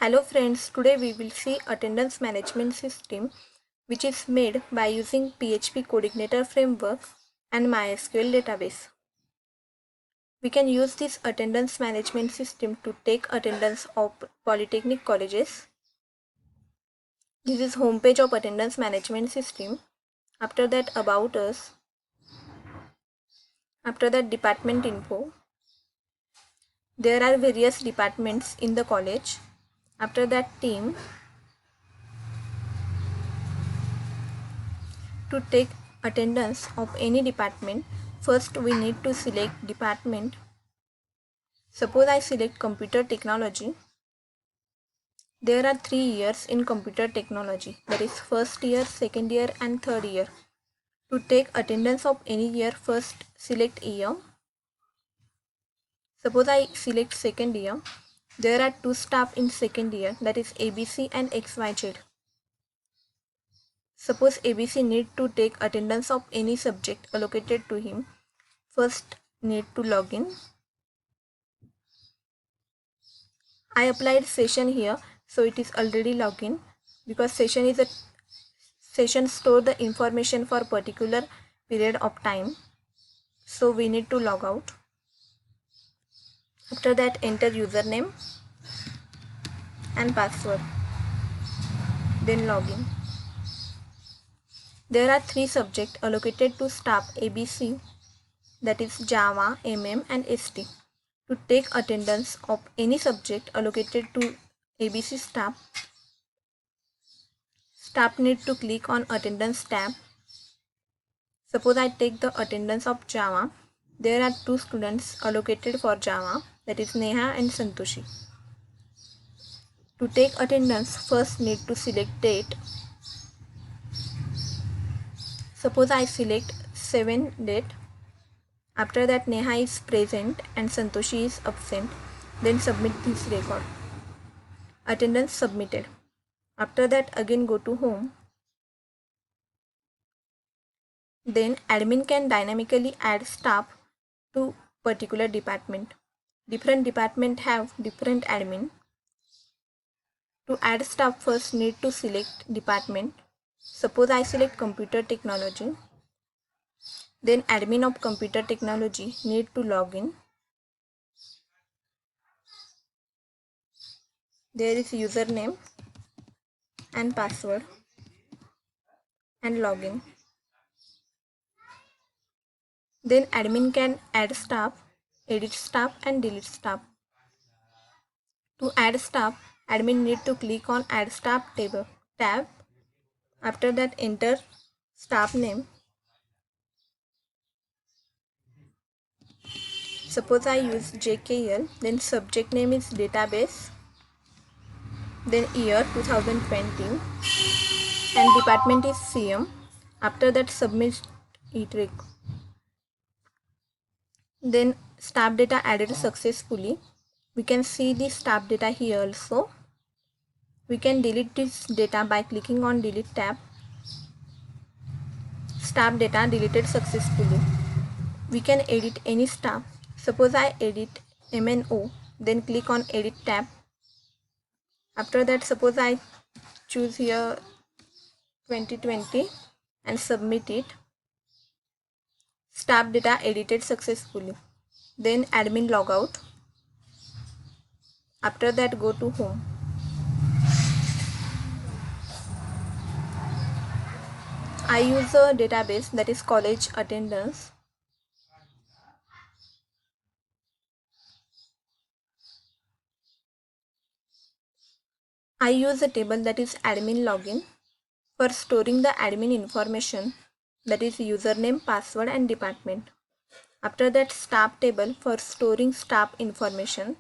Hello friends, today we will see attendance management system which is made by using PHP Coordinator framework and MySQL database. We can use this attendance management system to take attendance of polytechnic colleges. This is homepage of attendance management system. After that about us. After that department info. There are various departments in the college. After that team. To take attendance of any department, first we need to select department. Suppose I select computer technology. There are 3 years in computer technology. That is first year, second year and third year. To take attendance of any year, first select year. Suppose I select second year. There are 2 staff in second year, that is ABC and XYZ. Suppose ABC need to take attendance of any subject allocated to him. First need to log in. I applied session here, so it is already login because session store the information for particular period of time. So we need to log out. After that enter username and password. Then login. There are 3 subjects allocated to staff ABC, that is Java, MM and ST. To take attendance of any subject allocated to ABC staff need to click on attendance tab. Suppose I take the attendance of Java. There are 2 students allocated for Java, that is Neha and Santoshi. To take attendance, first need to select date. Suppose I select 7 date. After that Neha is present and Santoshi is absent. Then submit this record. Attendance submitted. After that again go to home. Then admin can dynamically add staff to particular department. Different department have different admin. To add staff, first need to select department. Suppose I select computer technology. Then admin of computer technology need to log in. There is username and password and login. Then admin can add staff, edit staff and delete staff. To add staff, admin need to click on add staff tab. After that enter staff name. Suppose I use JKL, then subject name is database, then year 2020 and department is CM. After that submit it. Then staff data added successfully. We can see the staff data here also. We can delete this data by clicking on delete tab. Staff data deleted successfully. We can edit any staff. Suppose I edit MNO, then click on edit tab. After that suppose I choose here 2020 and submit it. Staff data edited successfully. Then admin logout. After that go to home. I use a database, that is college attendance. I use a table, that is admin login, for storing the admin information, that is username, password and department. After that staff table for storing staff information.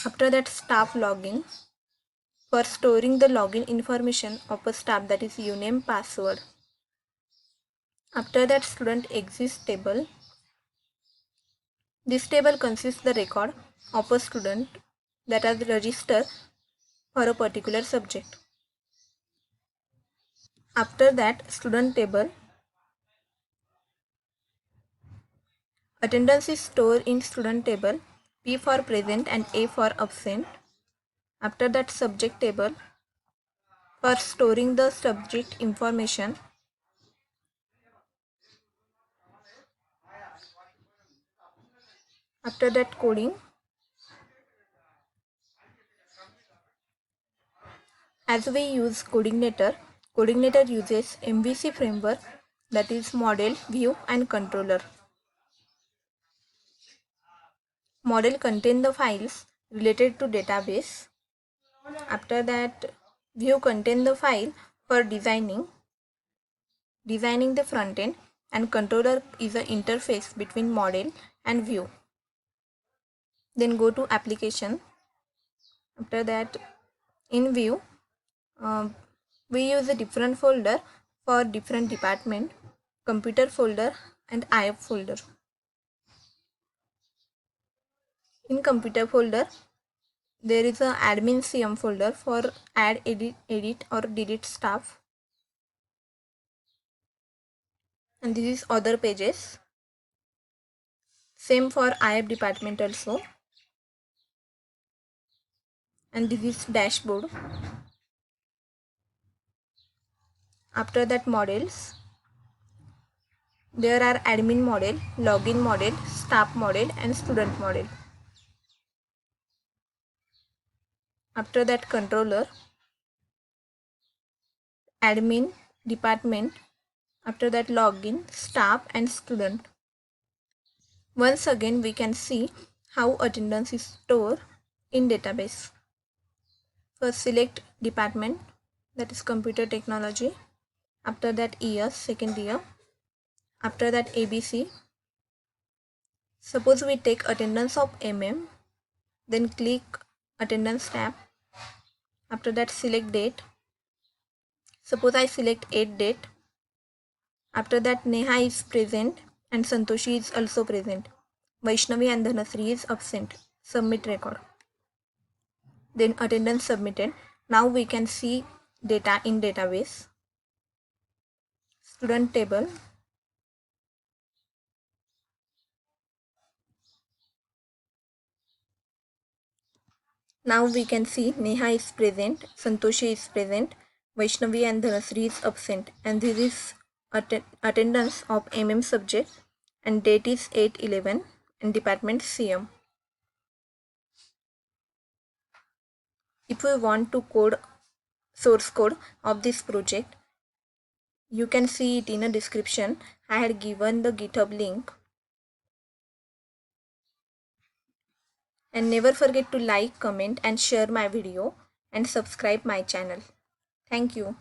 After that staff login for storing the login information of a staff, that is uname, password. After that student exist table. This table consists the record of a student that has registered for a particular subject. After that student table, attendance is stored in student table, P for present and A for absent. After that, subject table for storing the subject information. After that, coding. As we use Coordinator uses MVC framework, that is model, view and controller. Model contain the files related to database. After that, view contain the file for designing the front end, and controller is an interface between model and view. Then go to application. After that, in view, we use a different folder for different department, computer folder and IF folder. In computer folder, there is a admin CM folder for add, edit or delete stuff. And this is other pages. Same for IF department also. And this is dashboard. After that, models. There are admin model, login model, staff model and student model. After that, controller, admin, department. After that, login, staff and student. Once again, we can see how attendance is stored in database. First, select department, that is computer technology. After that, year, second year. After that, ABC. Suppose we take attendance of MM, then click attendance tab. After that, select date. Suppose I select 8 date. After that, Neha is present and Santoshi is also present. Vaishnavi and Dhanasri is absent. Submit record. Then attendance submitted. Now we can see data in database. Student table. Now we can see Neha is present, Santoshi is present, Vaishnavi and Dhanasri is absent, and this is attendance of MM subject, and date is 8/11 and department CM. If we want to code source code of this project, you can see it in a description. I had given the GitHub link. And never forget to like, comment and share my video and subscribe my channel. Thank you.